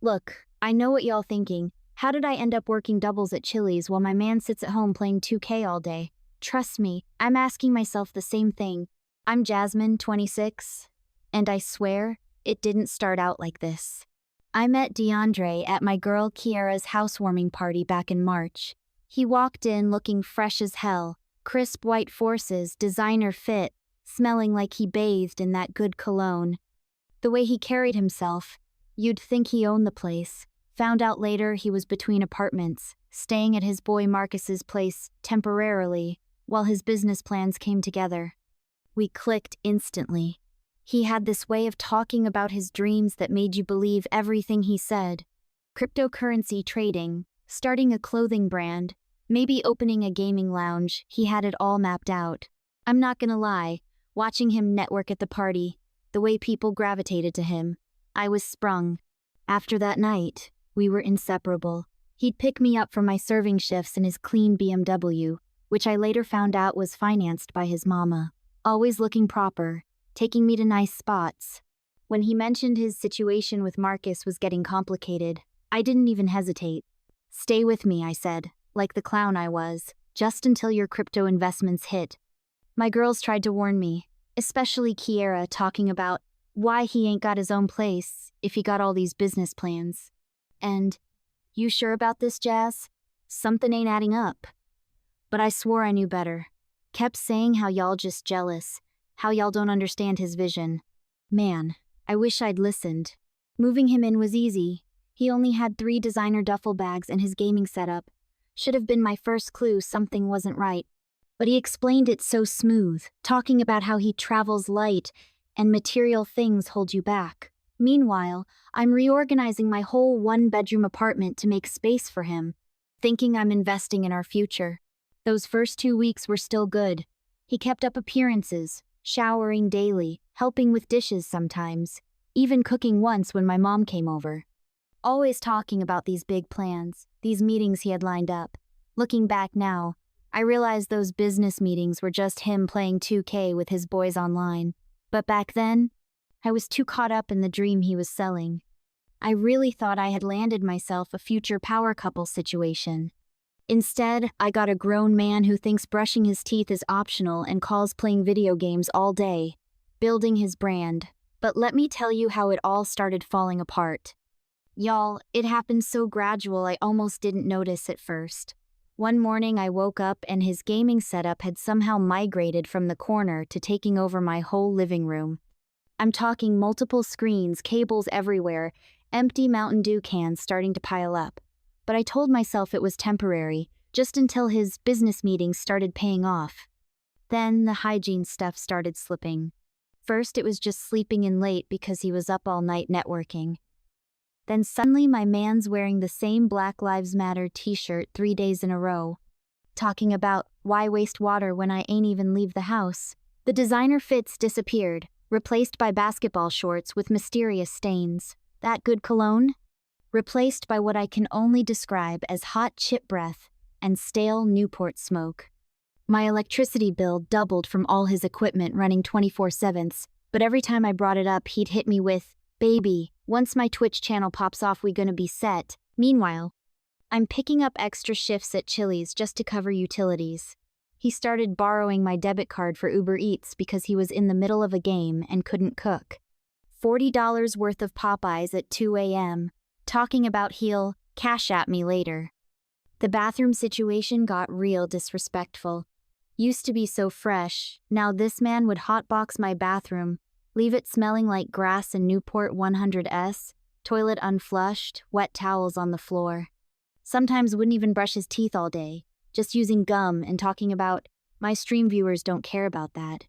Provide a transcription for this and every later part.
Look, I know what y'all thinking. How did I end up working doubles at Chili's while my man sits at home playing 2K all day? Trust me, I'm asking myself the same thing. I'm Jasmine, 26, and I swear, it didn't start out like this. I met DeAndre at my girl Kiara's housewarming party back in March. He walked in looking fresh as hell, crisp white forces, designer fit, smelling like he bathed in that good cologne. The way he carried himself, you'd think he owned the place. Found out later he was between apartments, staying at his boy Marcus's place temporarily while his business plans came together. We clicked instantly. He had this way of talking about his dreams that made you believe everything he said. Cryptocurrency trading, starting a clothing brand, maybe opening a gaming lounge, he had it all mapped out. I'm not gonna lie, watching him network at the party, the way people gravitated to him, I was sprung. After that night, we were inseparable. He'd pick me up from my serving shifts in his clean BMW, which I later found out was financed by his mama. Always looking proper, taking me to nice spots. When he mentioned his situation with Marcus was getting complicated, I didn't even hesitate. Stay with me, I said, like the clown I was, just until your crypto investments hit. My girls tried to warn me, especially Kiara, talking about why he ain't got his own place if he got all these business plans. And, you sure about this, Jazz? Something ain't adding up. But I swore I knew better. Kept saying how y'all just jealous, how y'all don't understand his vision. Man, I wish I'd listened. Moving him in was easy. He only had 3 designer duffel bags and his gaming setup. Should have been my first clue something wasn't right. But he explained it so smooth, talking about how he travels light and material things hold you back. Meanwhile, I'm reorganizing my whole 1-bedroom apartment to make space for him, thinking I'm investing in our future. Those first 2 weeks were still good. He kept up appearances, showering daily, helping with dishes sometimes, even cooking once when my mom came over. Always talking about these big plans, these meetings he had lined up. Looking back now, I realized those business meetings were just him playing 2K with his boys online. But back then, I was too caught up in the dream he was selling. I really thought I had landed myself a future power couple situation. Instead, I got a grown man who thinks brushing his teeth is optional and calls playing video games all day, building his brand. But let me tell you how it all started falling apart. Y'all, it happened so gradual I almost didn't notice at first. One morning I woke up and his gaming setup had somehow migrated from the corner to taking over my whole living room. I'm talking multiple screens, cables everywhere, empty Mountain Dew cans starting to pile up. But I told myself it was temporary, just until his business meetings started paying off. Then the hygiene stuff started slipping. First it was just sleeping in late because he was up all night networking. Then suddenly my man's wearing the same Black Lives Matter t-shirt 3 days in a row, talking about why waste water when I ain't even leave the house. The designer fits disappeared, replaced by basketball shorts with mysterious stains. That good cologne? Replaced by what I can only describe as hot chip breath and stale Newport smoke. My electricity bill doubled from all his equipment running 24/7, but every time I brought it up he'd hit me with, "Baby, once my Twitch channel pops off we gonna be set." Meanwhile, I'm picking up extra shifts at Chili's just to cover utilities. He started borrowing my debit card for Uber Eats because he was in the middle of a game and couldn't cook. $40 worth of Popeyes at 2 a.m., talking about he'll cash at me later. The bathroom situation got real disrespectful. Used to be so fresh, now this man would hotbox my bathroom, leave it smelling like grass and Newport 100S, toilet unflushed, wet towels on the floor. Sometimes wouldn't even brush his teeth all day, just using gum and talking about, "My stream viewers don't care about that."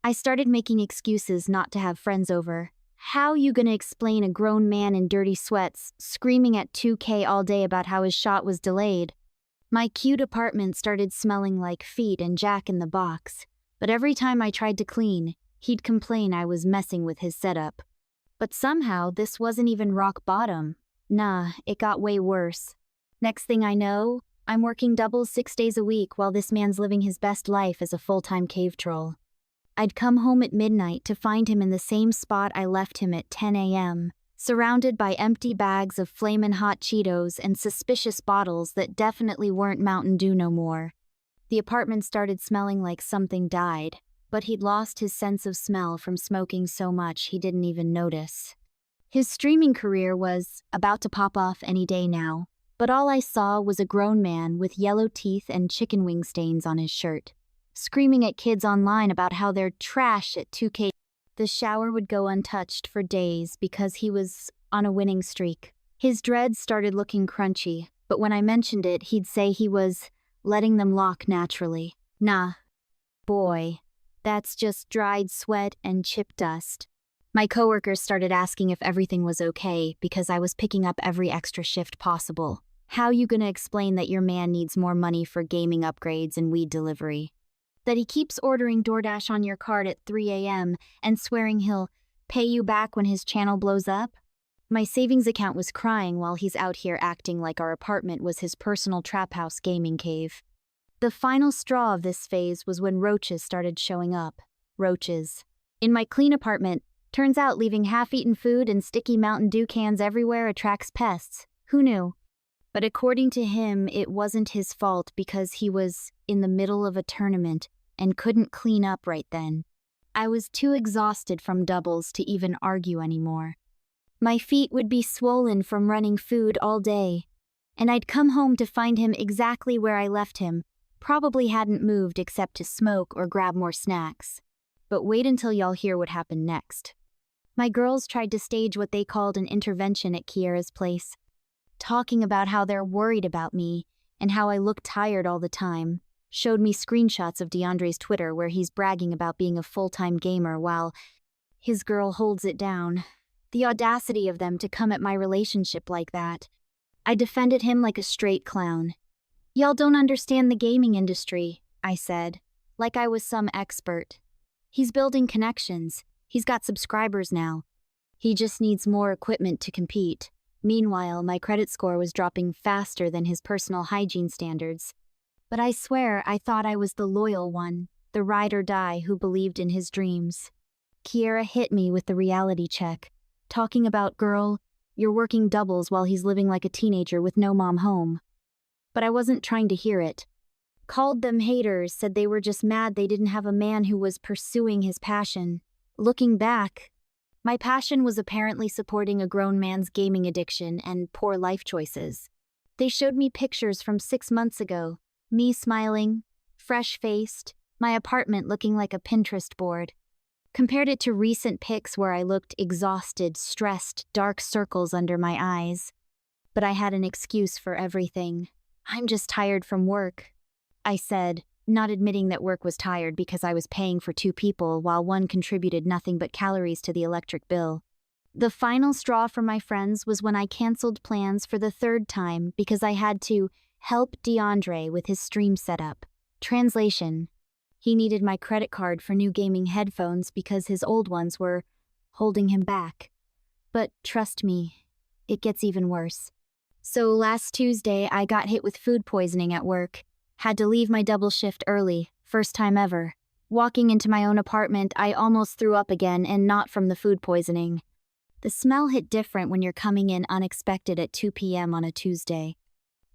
I started making excuses not to have friends over. How you gonna explain a grown man in dirty sweats screaming at 2K all day about how his shot was delayed? My cute apartment started smelling like feet and Jack in the Box, but every time I tried to clean, he'd complain I was messing with his setup. But somehow this wasn't even rock bottom. Nah, it got way worse. Next thing I know, I'm working doubles 6 days a week while this man's living his best life as a full-time cave troll. I'd come home at midnight to find him in the same spot I left him at 10 a.m., surrounded by empty bags of flamin' hot Cheetos and suspicious bottles that definitely weren't Mountain Dew no more. The apartment started smelling like something died, but he'd lost his sense of smell from smoking so much he didn't even notice. His streaming career was about to pop off any day now, but all I saw was a grown man with yellow teeth and chicken wing stains on his shirt, screaming at kids online about how they're trash at 2K. The shower would go untouched for days because he was on a winning streak. His dreads started looking crunchy, but when I mentioned it, he'd say he was letting them lock naturally. Nah, boy, that's just dried sweat and chip dust. My coworkers started asking if everything was okay because I was picking up every extra shift possible. How you gonna explain that your man needs more money for gaming upgrades and weed delivery? That he keeps ordering DoorDash on your card at 3 a.m. and swearing he'll pay you back when his channel blows up? My savings account was crying while he's out here acting like our apartment was his personal trap house gaming cave. The final straw of this phase was when roaches started showing up. Roaches. In my clean apartment, turns out leaving half-eaten food and sticky Mountain Dew cans everywhere attracts pests. Who knew? But according to him, it wasn't his fault because he was in the middle of a tournament and couldn't clean up right then. I was too exhausted from doubles to even argue anymore. My feet would be swollen from running food all day, and I'd come home to find him exactly where I left him, probably hadn't moved except to smoke or grab more snacks. But wait until y'all hear what happened next. My girls tried to stage what they called an intervention at Kiera's place, talking about how they're worried about me and how I look tired all the time, showed me screenshots of DeAndre's Twitter where he's bragging about being a full-time gamer while his girl holds it down. The audacity of them to come at my relationship like that. I defended him like a straight clown. Y'all don't understand the gaming industry, I said, like I was some expert. He's building connections. He's got subscribers now. He just needs more equipment to compete. Meanwhile, my credit score was dropping faster than his personal hygiene standards. But I swear I thought I was the loyal one, the ride or die who believed in his dreams. Kiera hit me with the reality check, talking about, girl, you're working doubles while he's living like a teenager with no mom home. But I wasn't trying to hear it. Called them haters, said they were just mad they didn't have a man who was pursuing his passion. Looking back, my passion was apparently supporting a grown man's gaming addiction and poor life choices. They showed me pictures from 6 months ago, me smiling, fresh-faced, my apartment looking like a Pinterest board. Compared it to recent pics where I looked exhausted, stressed, dark circles under my eyes. But I had an excuse for everything. I'm just tired from work, I said, not admitting that work was tired because I was paying for 2 people while one contributed nothing but calories to the electric bill. The final straw for my friends was when I canceled plans for the 3rd time because I had to help DeAndre with his stream setup. Translation: he needed my credit card for new gaming headphones because his old ones were holding him back. But trust me, it gets even worse. So last Tuesday, I got hit with food poisoning at work. Had to leave my double shift early, first time ever. Walking into my own apartment, I almost threw up again, and not from the food poisoning. The smell hit different when you're coming in unexpected at 2 p.m. on a Tuesday.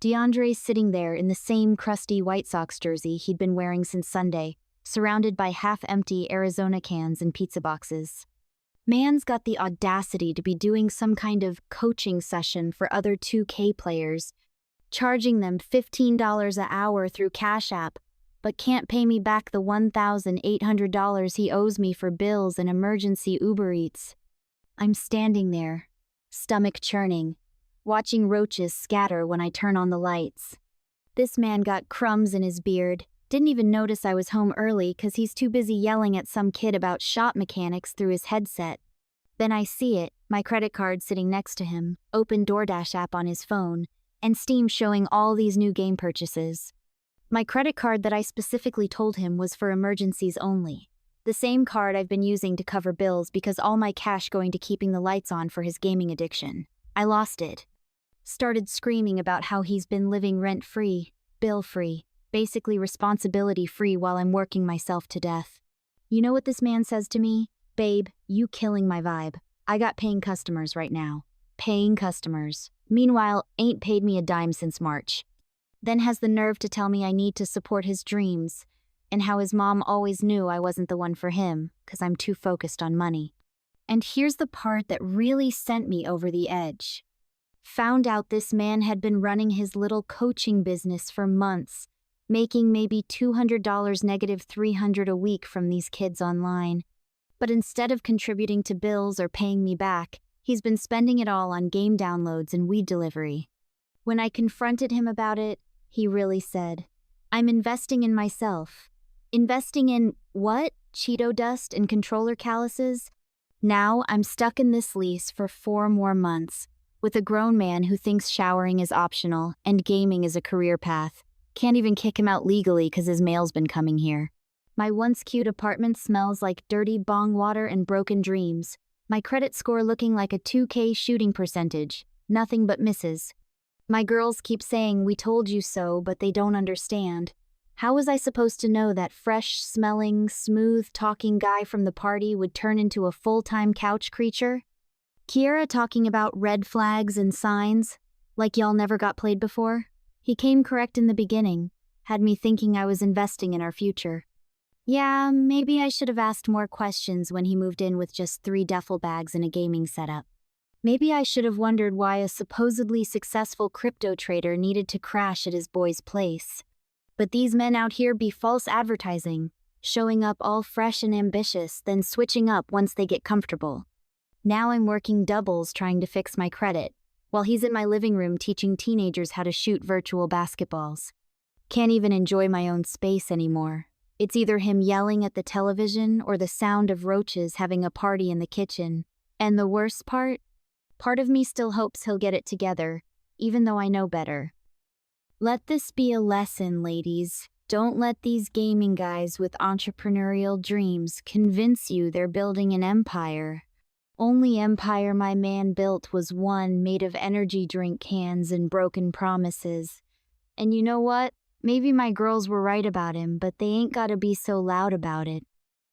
DeAndre's sitting there in the same crusty White Sox jersey he'd been wearing since Sunday, surrounded by half-empty Arizona cans and pizza boxes. Man's got the audacity to be doing some kind of coaching session for other 2K players, charging them $15 an hour through Cash App, but can't pay me back the $1,800 he owes me for bills and emergency Uber Eats. I'm standing there, stomach churning, watching roaches scatter when I turn on the lights. This man got crumbs in his beard, didn't even notice I was home early because he's too busy yelling at some kid about shop mechanics through his headset. Then I see it, my credit card sitting next to him, open DoorDash app on his phone, and Steam showing all these new game purchases. My credit card that I specifically told him was for emergencies only. The same card I've been using to cover bills because all my cash going to keeping the lights on for his gaming addiction. I lost it. Started screaming about how he's been living rent-free, bill-free, basically responsibility-free while I'm working myself to death. You know what this man says to me? Babe, you killing my vibe. I got paying customers right now. paying customers. Meanwhile, ain't paid me a dime since March. Then has the nerve to tell me I need to support his dreams, and how his mom always knew I wasn't the one for him, 'cause I'm too focused on money. And here's the part that really sent me over the edge. Found out this man had been running his little coaching business for months, making maybe $200 negative $300 a week from these kids online. But instead of contributing to bills or paying me back, he's been spending it all on game downloads and weed delivery. When I confronted him about it, he really said, "I'm investing in myself." Investing in what? Cheeto dust and controller calluses? Now I'm stuck in this lease for 4 more months, with a grown man who thinks showering is optional and gaming is a career path. Can't even kick him out legally 'cause his mail's been coming here. My once cute apartment smells like dirty bong water and broken dreams. My credit score looking like a 2K shooting percentage. Nothing but misses. My girls keep saying we told you so, but they don't understand. How was I supposed to know that fresh-smelling, smooth-talking guy from the party would turn into a full-time couch creature? Kiera talking about red flags and signs, like y'all never got played before? He came correct in the beginning, had me thinking I was investing in our future. Yeah, maybe I should have asked more questions when he moved in with just 3 duffel bags and a gaming setup. Maybe I should have wondered why a supposedly successful crypto trader needed to crash at his boy's place. But these men out here be false advertising, showing up all fresh and ambitious, then switching up once they get comfortable. Now I'm working doubles trying to fix my credit, while he's in my living room teaching teenagers how to shoot virtual basketballs. Can't even enjoy my own space anymore. It's either him yelling at the television or the sound of roaches having a party in the kitchen. And the worst part of me still hopes he'll get it together, even though I know better. Let this be a lesson, ladies. Don't let these gaming guys with entrepreneurial dreams convince you they're building an empire. Only empire my man built was one made of energy drink cans and broken promises. And you know what? Maybe my girls were right about him, but they ain't gotta be so loud about it.